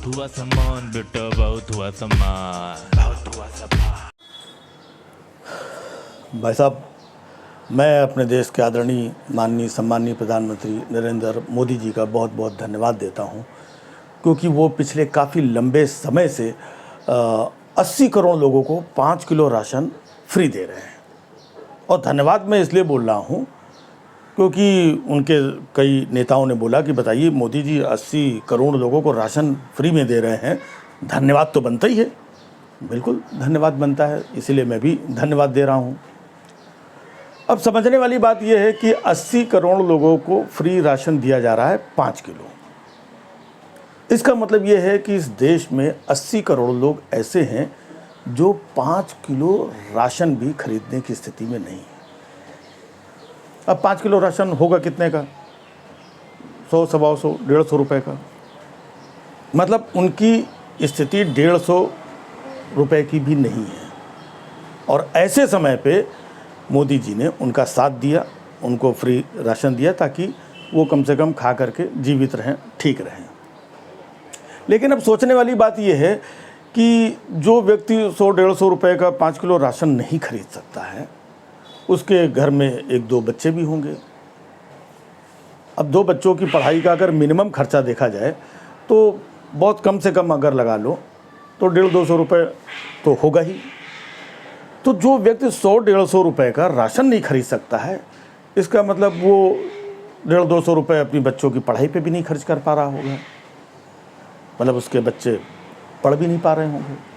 बहुत हुआ सामान बेटा, बहुत हुआ सामान, बहुत हुआ सामान। भाई साहब, मैं अपने देश के आदरणीय माननीय सम्माननीय प्रधानमंत्री नरेंद्र मोदी जी का बहुत बहुत धन्यवाद देता हूं, क्योंकि वो पिछले काफ़ी लंबे समय से 80 करोड़ लोगों को 5 किलो राशन फ्री दे रहे हैं। और धन्यवाद मैं इसलिए बोल रहा हूं क्योंकि उनके कई नेताओं ने बोला कि बताइए मोदी जी 80 करोड़ लोगों को राशन फ्री में दे रहे हैं, धन्यवाद तो बनता ही है। बिल्कुल धन्यवाद बनता है, इसीलिए मैं भी धन्यवाद दे रहा हूं। अब समझने वाली बात यह है कि 80 करोड़ लोगों को फ्री राशन दिया जा रहा है 5 किलो। इसका मतलब यह है कि इस देश में 80 करोड़ लोग ऐसे हैं जो 5 किलो राशन भी खरीदने की स्थिति में नहीं है। अब 5 किलो राशन होगा कितने का? 100, 125, 150 रुपये का। मतलब उनकी स्थिति 150 रुपये की भी नहीं है। और ऐसे समय पे मोदी जी ने उनका साथ दिया, उनको फ्री राशन दिया ताकि वो कम से कम खा करके जीवित रहें, ठीक रहें। लेकिन अब सोचने वाली बात यह है कि जो व्यक्ति 100-150 रुपये का 5 किलो राशन नहीं खरीद सकता है, उसके घर में 1-2 बच्चे भी होंगे। अब 2 बच्चों की पढ़ाई का अगर मिनिमम खर्चा देखा जाए तो बहुत कम से कम अगर लगा लो तो 150-200 रुपये तो होगा ही। तो जो व्यक्ति 100-150 रुपये का राशन नहीं खरीद सकता है, इसका मतलब वो 150-200 रुपये अपनी बच्चों की पढ़ाई पे भी नहीं खर्च कर पा रहा होगा। मतलब उसके बच्चे पढ़ भी नहीं पा रहे होंगे।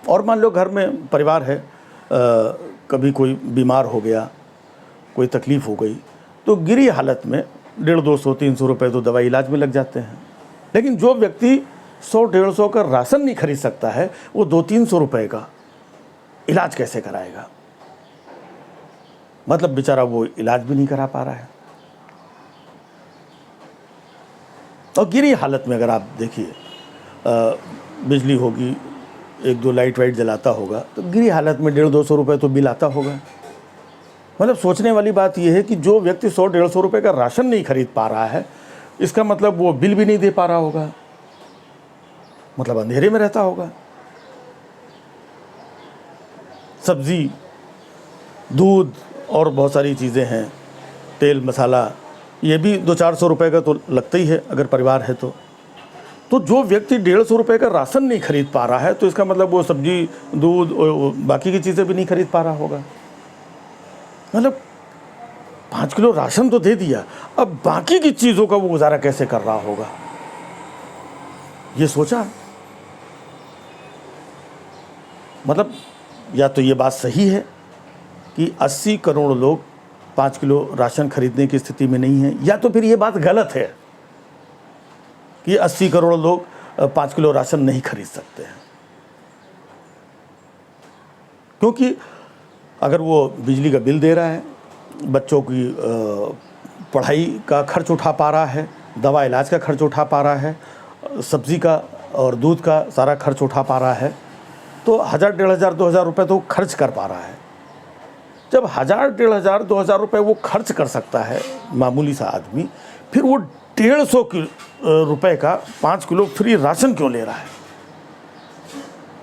और मान लो घर में परिवार है, कभी कोई बीमार हो गया, कोई तकलीफ़ हो गई, तो गिरी हालत में 150-200-300 रुपये तो दवाई इलाज में लग जाते हैं। लेकिन जो व्यक्ति 100-150 का राशन नहीं खरीद सकता है, वो 200-300 रुपये का इलाज कैसे कराएगा? मतलब बेचारा वो इलाज भी नहीं करा पा रहा है। और गिरी हालत में अगर आप देखिए, बिजली होगी, 1-2 लाइट वाइट जलाता होगा, तो गिरी हालत में 150-200 रुपये तो बिल आता होगा। मतलब सोचने वाली बात यह है कि जो व्यक्ति 100-150 रुपये का राशन नहीं खरीद पा रहा है, इसका मतलब वो बिल भी नहीं दे पा रहा होगा, मतलब अंधेरे में रहता होगा। सब्जी, दूध और बहुत सारी चीज़ें हैं, तेल मसाला, ये भी 200-400 रुपये का तो लगता ही है अगर परिवार है तो। तो जो व्यक्ति 150 रुपये का राशन नहीं खरीद पा रहा है, तो इसका मतलब वो सब्जी, दूध और बाकी की चीज़ें भी नहीं खरीद पा रहा होगा। मतलब 5 किलो राशन तो दे दिया, अब बाकी की चीज़ों का वो गुजारा कैसे कर रहा होगा, ये सोचा? मतलब या तो ये बात सही है कि 80 करोड़ लोग 5 किलो राशन खरीदने की स्थिति में नहीं है, या तो फिर ये बात गलत है कि 80 करोड़ लोग 5 किलो राशन नहीं खरीद सकते हैं। क्योंकि अगर वो बिजली का बिल दे रहा है, बच्चों की पढ़ाई का खर्च उठा पा रहा है, दवा इलाज का खर्च उठा पा रहा है, सब्ज़ी का और दूध का सारा खर्च उठा पा रहा है, तो 1000, 1500, 2000 रुपये तो खर्च कर पा रहा है। जब 1000, 1500, 2000 रुपये वो खर्च कर सकता है मामूली सा आदमी, फिर वो 150 रुपये का 5 किलो फ्री राशन क्यों ले रहा है?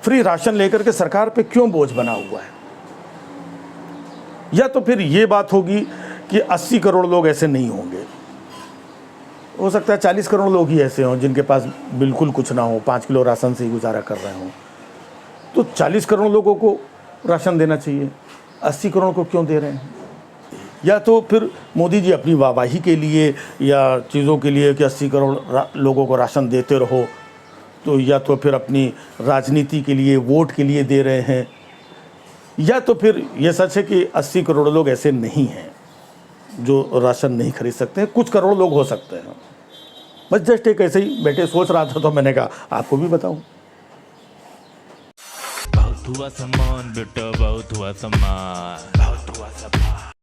फ्री राशन लेकर के सरकार पे क्यों बोझ बना हुआ है? या तो फिर ये बात होगी कि 80 करोड़ लोग ऐसे नहीं होंगे, हो सकता है 40 करोड़ लोग ही ऐसे हों जिनके पास बिल्कुल कुछ ना हो, 5 किलो राशन से ही गुजारा कर रहे हों। तो 40 करोड़ लोगों को राशन देना चाहिए, 80 करोड़ को क्यों दे रहे हैं? या तो फिर मोदी जी अपनी वाहवाही के लिए या चीज़ों के लिए कि 80 करोड़ लोगों को राशन देते रहो, तो या तो फिर अपनी राजनीति के लिए, वोट के लिए दे रहे हैं, या तो फिर ये सच है कि 80 करोड़ लोग ऐसे नहीं हैं जो राशन नहीं खरीद सकते हैं, कुछ करोड़ लोग हो सकते हैं। बस जस्ट एक ऐसे ही बैठे सोच रहा था, तो मैंने कहा आपको भी बताऊं। बहुत हुआ सामान बेटा, बहुत हुआ सामान।